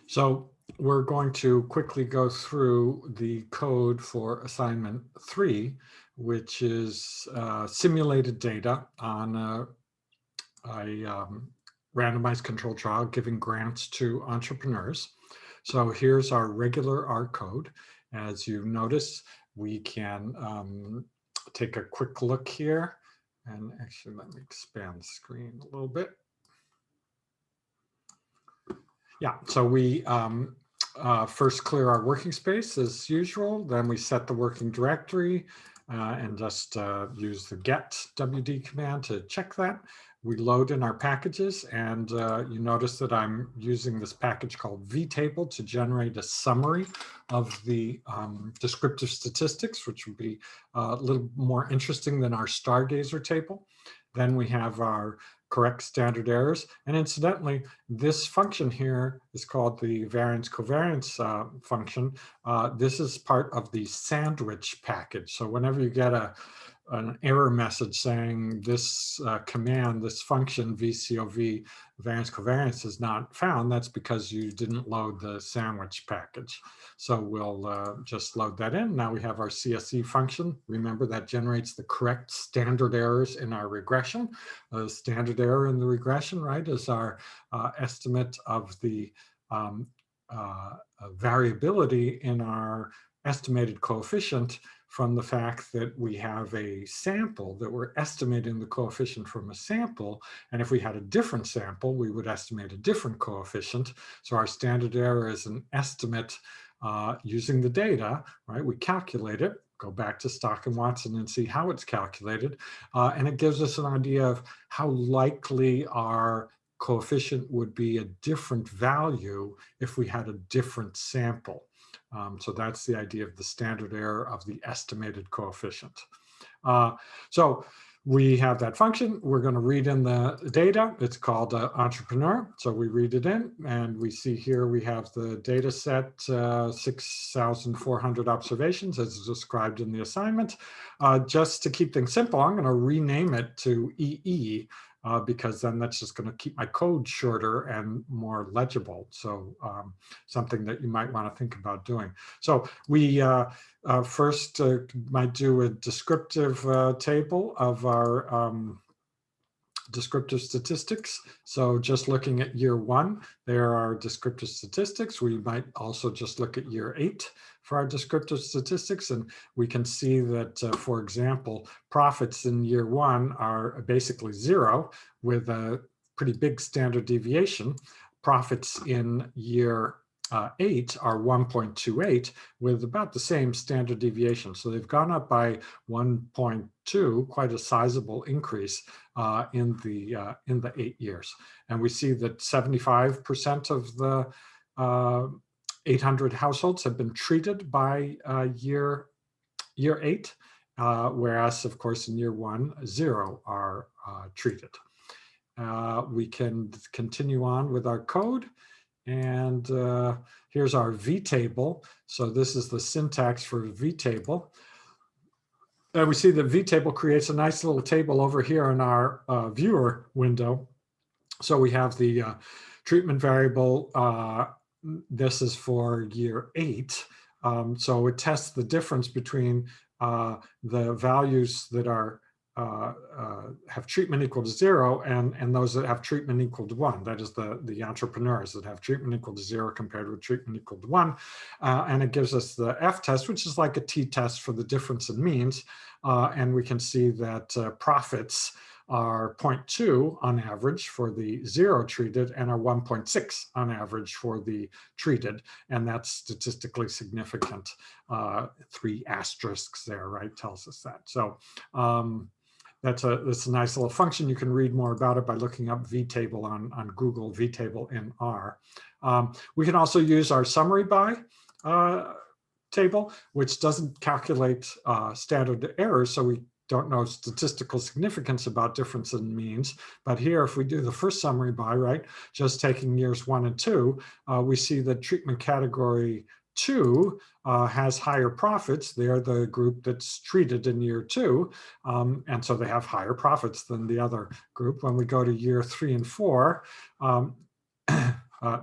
So we're going to quickly go through the code for assignment 3, which is simulated data on a randomized controlled trial giving grants to entrepreneurs. So here's our regular R code. As you notice, we can take a quick look here. And actually, let me expand the screen a little bit. Yeah, so we first clear our working space as usual, then we set the working directory and just use the get wd command to check that. We load in our packages, and you notice that I'm using this package called vtable to generate a summary of the descriptive statistics, which would be a little more interesting than our Stargazer table. Then we have our correct standard errors. And incidentally, this function here is called the variance covariance function. This is part of the sandwich package. So whenever you get an error message saying this command, this function VCOV variance covariance is not found, that's because you didn't load the sandwich package. So we'll just load that in. Now we have our CSE function. Remember, that generates the correct standard errors in our regression. The standard error in the regression, right, is our estimate of the variability in our estimated coefficient from the fact that we have a sample, that we're estimating the coefficient from a sample. And if we had a different sample, we would estimate a different coefficient. So our standard error is an estimate using the data, right? We calculate it, go back to Stock and Watson and see how it's calculated. And it gives us an idea of how likely our coefficient would be a different value if we had a different sample. So that's the idea of the standard error of the estimated coefficient. So we have that function. We're going to read in the data. It's called entrepreneur. So we read it in, and we see here we have the data set, 6,400 observations as described in the assignment. Just to keep things simple, I'm going to rename it to EE. Because then that's just going to keep my code shorter and more legible. So something that you might want to think about doing. So we first might do a descriptive table of our descriptive statistics. So just looking at year 1, there are descriptive statistics. We might also just look at year 8 for our descriptive statistics. And we can see that, for example, profits in year 1 are basically 0 with a pretty big standard deviation. Profits in year 8 are 1.28 with about the same standard deviation. So they've gone up by 1.2, quite a sizable increase in the 8 years. And we see that 75% of the 800 households have been treated by year 8, whereas of course in year 1, 0 are treated. We can continue on with our code. And here's our vtable. So this is the syntax for vtable. We see that vtable creates a nice little table over here in our viewer window. So we have the treatment variable. This is for year 8. So it tests the difference between the values that are have treatment equal to 0 and those that have treatment equal to 1. That is the entrepreneurs that have treatment equal to 0 compared with treatment equal to 1. And it gives us the f-test, which is like a t-test for the difference in means. And we can see that profits are 0.2 on average for the 0 treated and are 1.6 on average for the treated. And that's statistically significant. 3 asterisks there, right, tells us that. So that's a nice little function. You can read more about it by looking up vtable on Google, vtable in R. We can also use our summary by table, which doesn't calculate standard errors, so we don't know statistical significance about difference in means. But here, if we do the first summary by, right, just taking years 1 and 2, we see that treatment category 2 has higher profits. They're the group that's treated in year 2. And so they have higher profits than the other group. When we go to year 3 and 4,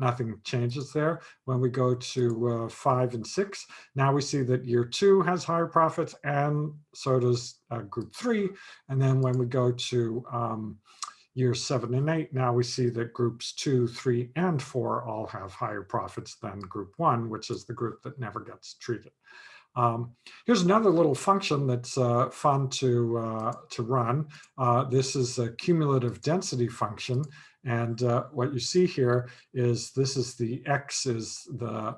nothing changes there. When we go to 5 and 6, now we see that year 2 has higher profits, and so does group 3. And then when we go to year 7 and 8, now we see that groups 2, 3, and 4 all have higher profits than group 1, which is the group that never gets treated. Here's another little function that's fun to run. This is a cumulative density function. And what you see here is this is the X is the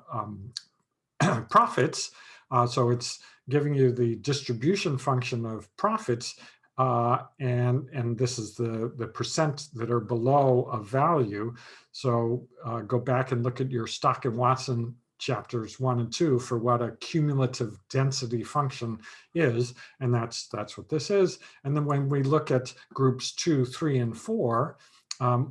profits. So it's giving you the distribution function of profits. And this is the percent that are below a value. So go back and look at your Stock and Watson chapters 1 and 2 for what a cumulative density function is, and that's what this is. And then when we look at groups 2, 3, and 4,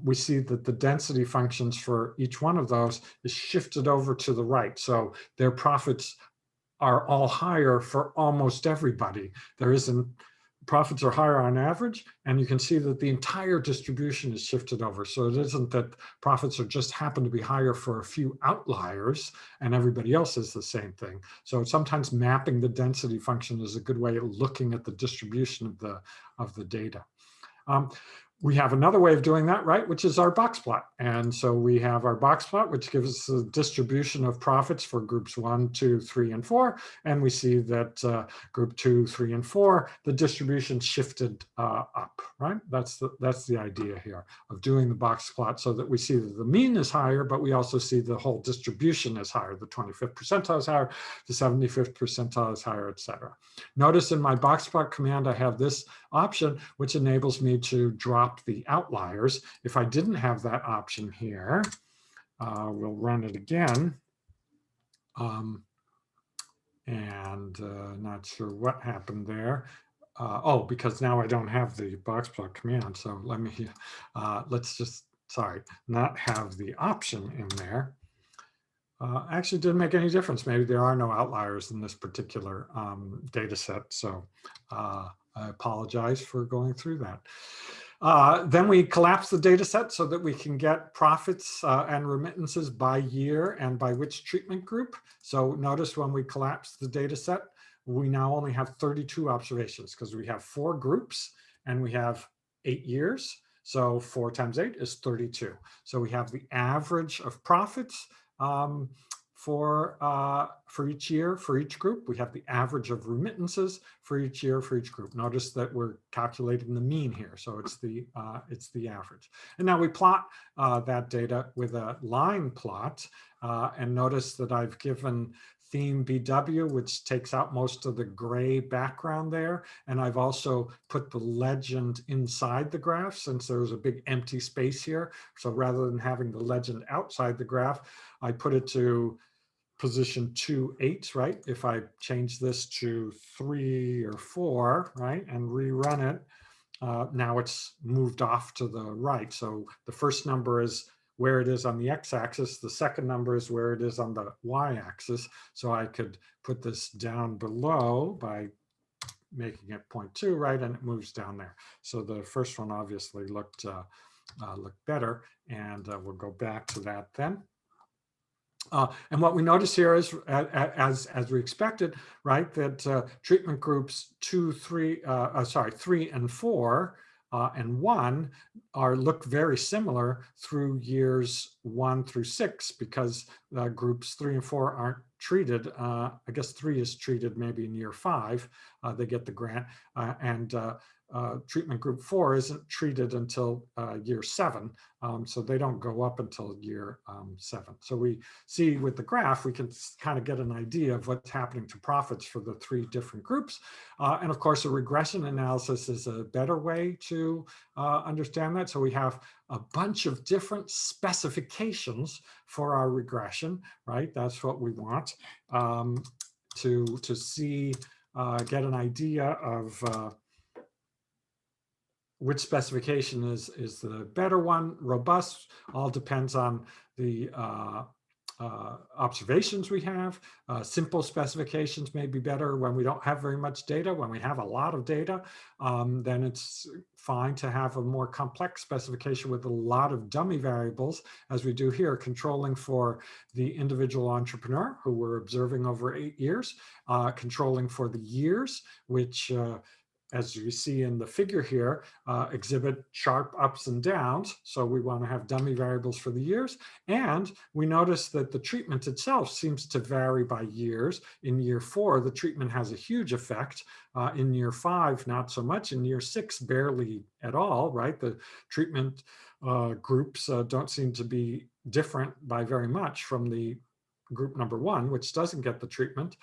we see that the density functions for each one of those is shifted over to the right. So their profits are all higher for almost everybody. Profits are higher on average, and you can see that the entire distribution is shifted over. So it isn't that profits are just happen to be higher for a few outliers and everybody else is the same thing. So sometimes mapping the density function is a good way of looking at the distribution of the data. We have another way of doing that, right, which is our box plot. And so we have our box plot, which gives us the distribution of profits for groups 1, 2, 3, and 4. And we see that group 2, 3, and 4, the distribution shifted up, right? That's the idea here of doing the box plot, so that we see that the mean is higher, but we also see the whole distribution is higher. The 25th percentile is higher, the 75th percentile is higher, etc. Notice in my box plot command, I have this option, which enables me to drop the outliers. If I didn't have that option here, we'll run it again. Not sure what happened there. Oh, because now I don't have the box plot command. So let me, let's just, not have the option in there. Actually didn't make any difference. Maybe there are no outliers in this particular data set. So I apologize for going through that. Then we collapse the data set so that we can get profits and remittances by year and by which treatment group. So notice when we collapse the data set, we now only have 32 observations because we have 4 groups and we have 8 years. So 4 times 8 is 32. So we have the average of profits for each year, for each group. We have the average of remittances for each year, for each group. Notice that we're calculating the mean here, so it's the average. And now we plot that data with a line plot, and notice that I've given theme BW, which takes out most of the gray background there. And I've also put the legend inside the graph since there's a big empty space here. So rather than having the legend outside the graph, I put it to position 2, 8, right? If I change this to 3 or 4, right, and rerun it, now it's moved off to the right. So the first number is where it is on the x-axis. The second number is where it is on the y-axis. So I could put this down below by making it 0.2, right? And it moves down there. So the first one obviously looked better. And we'll go back to that then. And what we notice here is, as we expected, right, that treatment groups 3 and 4 and 1 look very similar through years 1 through 6, because groups 3 and 4 aren't treated. I guess 3 is treated maybe in year 5. They get the grant, and treatment group 4 isn't treated until year 7. So they don't go up until year 7. So we see with the graph, we can kind of get an idea of what's happening to profits for the 3 different groups. And of course, a regression analysis is a better way to understand that. So we have a bunch of different specifications for our regression, right? That's what we want to see, get an idea of which specification is the better one. Robust all depends on the observations we have. Simple specifications may be better when we don't have very much data. When we have a lot of data, then it's fine to have a more complex specification with a lot of dummy variables, as we do here, controlling for the individual entrepreneur who we're observing over 8 years, controlling for the years, which as you see in the figure here, exhibit sharp ups and downs. So we want to have dummy variables for the years. And we notice that the treatment itself seems to vary by years. In year 4, the treatment has a huge effect. In year 5, not so much. In year 6, barely at all, right? The treatment groups don't seem to be different by very much from the group number 1, which doesn't get the treatment.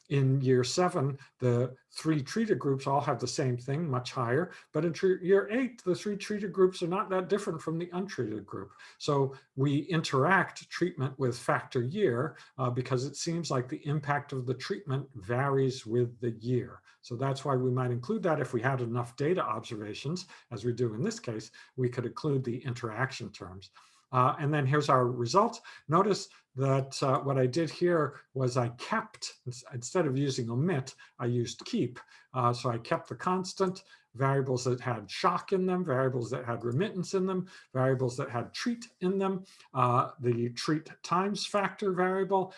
In year 7, the 3 treated groups all have the same thing, much higher. But in year 8, the 3 treated groups are not that different from the untreated group. So we interact treatment with factor year because it seems like the impact of the treatment varies with the year. So that's why we might include that. If we had enough data observations, as we do in this case, we could include the interaction terms. And then here's our results. Notice that what I did here was I kept, instead of using omit, I used keep. So I kept the constant, variables that had shock in them, variables that had remittance in them, variables that had treat in them, the treat times factor variable.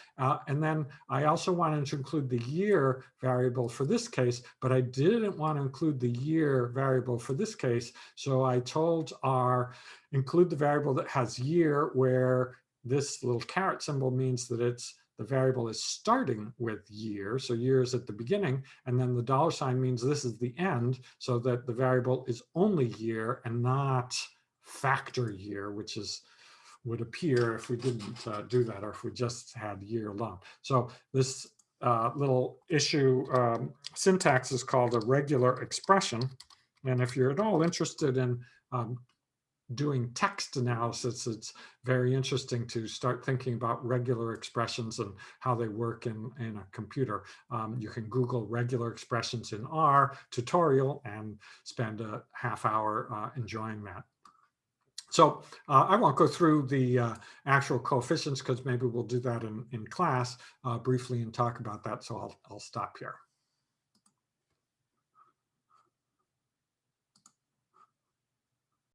And then I also wanted to include the year variable for this case, but I didn't want to include the year variable for this case. So I told R, include the variable that has year, where this little caret symbol means that the variable is starting with year, so year is at the beginning, and then the dollar sign means this is the end, so that the variable is only year and not factor year, which would appear if we didn't do that, or if we just had year alone. So this little issue syntax is called a regular expression, and if you're at all interested in doing text analysis, it's very interesting to start thinking about regular expressions and how they work in a computer. You can Google regular expressions in R tutorial and spend a half hour enjoying that. So I won't go through the actual coefficients because maybe we'll do that in class briefly and talk about that. So I'll stop here.